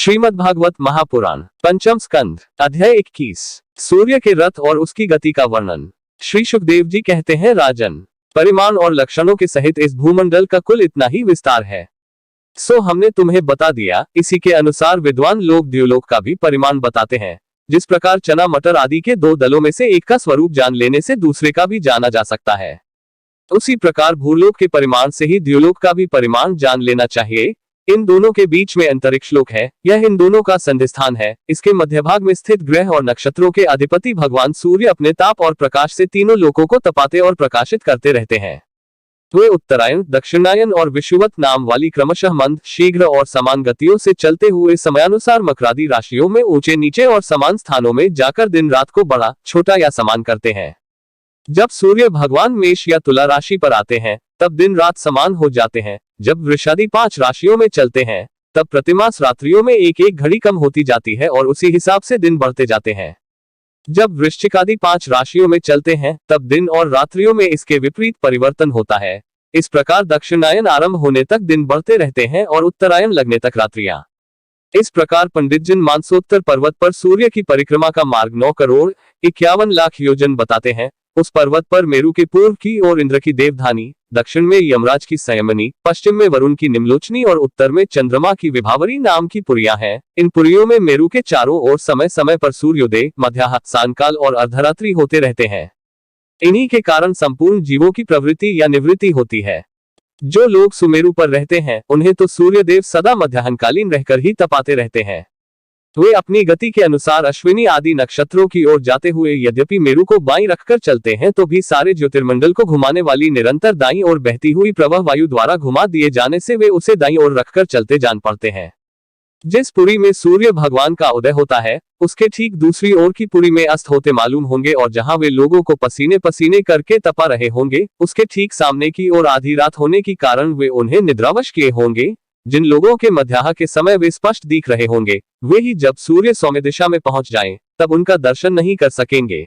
श्रीमद्भागवत महापुराण पंचम स्कंध अध्याय 21 सूर्य के रथ और उसकी गति का वर्णन। श्री सुखदेव जी कहते हैं, राजन, परिमाण और लक्षणों के सहित इस भूमंडल का कुल इतना ही विस्तार है। सो हमने तुम्हें बता दिया। इसी के अनुसार विद्वान लोग द्युलोक का भी परिमाण बताते हैं। जिस प्रकार चना मटर आदि के दो दलों में से एक का स्वरूप जान लेने से दूसरे का भी जाना जा सकता है, उसी प्रकार भूलोक के परिमाण से ही द्युलोक का भी परिमाण जान लेना चाहिए। इन दोनों के बीच में अंतरिक्ष लोक है, यह इन दोनों का संधिस्थान है। इसके मध्य भाग में स्थित ग्रह और नक्षत्रों के अधिपति भगवान सूर्य अपने ताप और प्रकाश से तीनों लोकों को तपाते और प्रकाशित करते रहते हैं। वे उत्तरायण, दक्षिणायन और विषुवत नाम वाली क्रमशः मंद, शीघ्र और समान गतियों से चलते हुए समयानुसार मकरादी राशियों में ऊंचे नीचे और समान स्थानों में जाकर दिन रात को बड़ा छोटा या समान करते हैं। जब सूर्य भगवान मेष या तुला राशि पर आते हैं तब दिन रात समान हो जाते हैं। जब वृषादि 5 राशियों में चलते हैं तब प्रतिमास रात्रियों में एक एक घड़ी कम होती जाती है और उसी हिसाब से दिन बढ़ते जाते हैं। जब वृश्चिक आदि 5 राशियों में चलते हैं तब दिन और रात्रियों में इसके विपरीत परिवर्तन होता है। इस प्रकार दक्षिणायन आरंभ होने तक दिन बढ़ते रहते हैं और उत्तरायण लगने तक रात्रियां। इस प्रकार पंडितजन मानसोत्तर पर्वत पर सूर्य की परिक्रमा का मार्ग 9 करोड़ 51 लाख योजन बताते हैं। उस पर्वत पर मेरु के पूर्व की ओर इंद्र की देवधानी, दक्षिण में यमराज की संयमनी, पश्चिम में वरुण की निम्लोचनी और उत्तर में चंद्रमा की विभावरी नाम की पुरियां हैं। इन पुरियों में मेरु के चारों ओर समय समय पर सूर्योदय, मध्याह्न, सायंकाल और अर्धरात्रि होते रहते हैं। इन्हीं के कारण संपूर्ण जीवों की प्रवृत्ति या निवृत्ति होती है। जो लोग सुमेरु पर रहते हैं उन्हें तो सूर्यदेव सदा मध्याह्नकालीन रहकर ही तपाते रहते हैं। वे अपनी गति के अनुसार अश्विनी आदि नक्षत्रों की ओर जाते हुए यद्यपि मेरु को बाईं रखकर चलते हैं तो भी सारे ज्योतिर्मंडल को घुमाने वाली निरंतर दाईं ओर बहती हुई प्रवाह वायु द्वारा घुमा दिए जाने से वे उसे दाईं ओर रखकर चलते जान पड़ते हैं। जिस पुरी में सूर्य भगवान का उदय होता है उसके ठीक दूसरी ओर की पुरी में अस्त होते मालूम होंगे, और जहां वे लोगों को पसीने पसीने करके तपा रहे होंगे उसके ठीक सामने की ओर आधी रात होने के कारण वे उन्हें निद्रावश किए होंगे। जिन लोगों के मध्याह्न के समय वे स्पष्ट दिख रहे होंगे वे ही जब सूर्य सौम्य दिशा में पहुंच जाएं तब उनका दर्शन नहीं कर सकेंगे।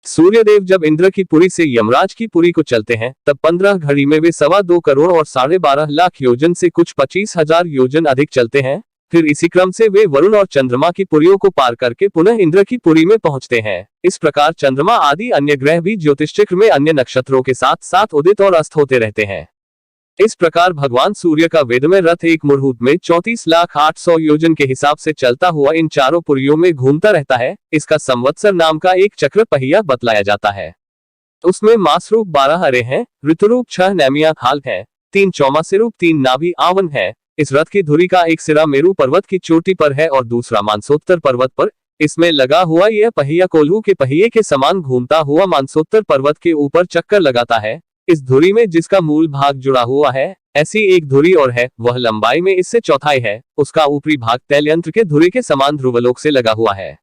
सूर्यदेव जब इंद्र की पुरी से यमराज की पुरी को चलते हैं तब 15 घड़ी में वे 2.25 करोड़ और 12.5 लाख योजन से कुछ 25,000 योजन अधिक चलते हैं। फिर इसी क्रम से वे वरुण और चंद्रमा की पुरियों को पार करके पुनः इंद्र की पुरी में पहुंचते हैं। इस प्रकार चंद्रमा आदि अन्य ग्रह भी ज्योतिष चक्र में अन्य नक्षत्रों के साथ साथ उदित और अस्त होते रहते हैं। इस प्रकार भगवान सूर्य का वेदमय रथ एक मुहूर्त में 34,800 योजन के हिसाब से चलता हुआ इन चारों पुरियों में घूमता रहता है। इसका संवत्सर नाम का एक चक्र पहिया बतलाया जाता है। उसमें मास रूप 12 अरे हैं, ऋतुरूप 6 नैमिया हाल है, 3 चौमासे रूप 3 नाभि आवन है। इस रथ की धुरी का एक सिरा मेरु पर्वत की चोटी पर है और दूसरा मानसोत्तर पर्वत पर। इसमें लगा हुआ यह पहिया कोल्हू के पहिए के समान घूमता हुआ मानसोत्तर पर्वत के ऊपर चक्कर लगाता है। इस धुरी में जिसका मूल भाग जुड़ा हुआ है ऐसी एक धुरी और है, वह लंबाई में इससे चौथाई है। उसका ऊपरी भाग तैलयंत्र के धुरी के समान ध्रुवलोक से लगा हुआ है।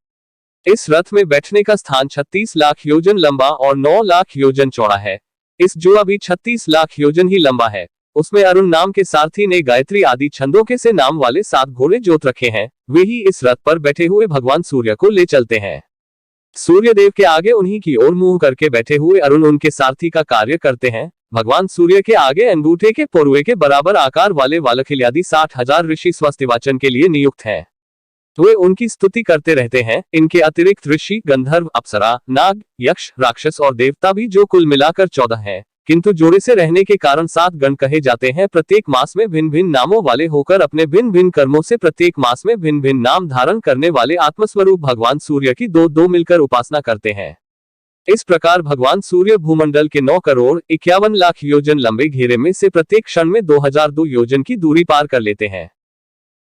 इस रथ में बैठने का स्थान 36 लाख योजन लंबा और 9 लाख योजन चौड़ा है। इस जुआ भी 36 लाख योजन ही लंबा है। उसमें अरुण नाम के सारथी ने गायत्री आदि छंदों के से नाम वाले 7 घोड़े जोत रखे हैं। वे ही इस रथ पर बैठे हुए भगवान सूर्य को ले चलते हैं। सूर्यदेव के आगे उन्हीं की ओर मुंह करके बैठे हुए अरुण उनके सारथी का कार्य करते हैं। भगवान सूर्य के आगे अंगूठे के पोरुए के बराबर आकार वाले वालखिल्यादि 60,000 ऋषि स्वस्तिवाचन के लिए नियुक्त हैं। वे उनकी स्तुति करते रहते हैं। इनके अतिरिक्त ऋषि, गंधर्व, अप्सरा, नाग, यक्ष, राक्षस और देवता भी जो कुल मिलाकर 14 हैं, किंतु जोड़े से रहने के कारण 7 गण कहे जाते हैं। प्रत्येक मास में भिन्न भिन्न नामों वाले होकर अपने भिन्न भिन्न कर्मों से प्रत्येक मास में भिन्न भिन्न नाम धारण करने वाले आत्मस्वरूप भगवान सूर्य की दो मिलकर उपासना करते हैं। इस प्रकार भगवान सूर्य भूमंडल के 9 करोड़ 51 लाख योजन लंबे घेरे में से प्रत्येक क्षण में 2002 योजन की दूरी पार कर लेते हैं।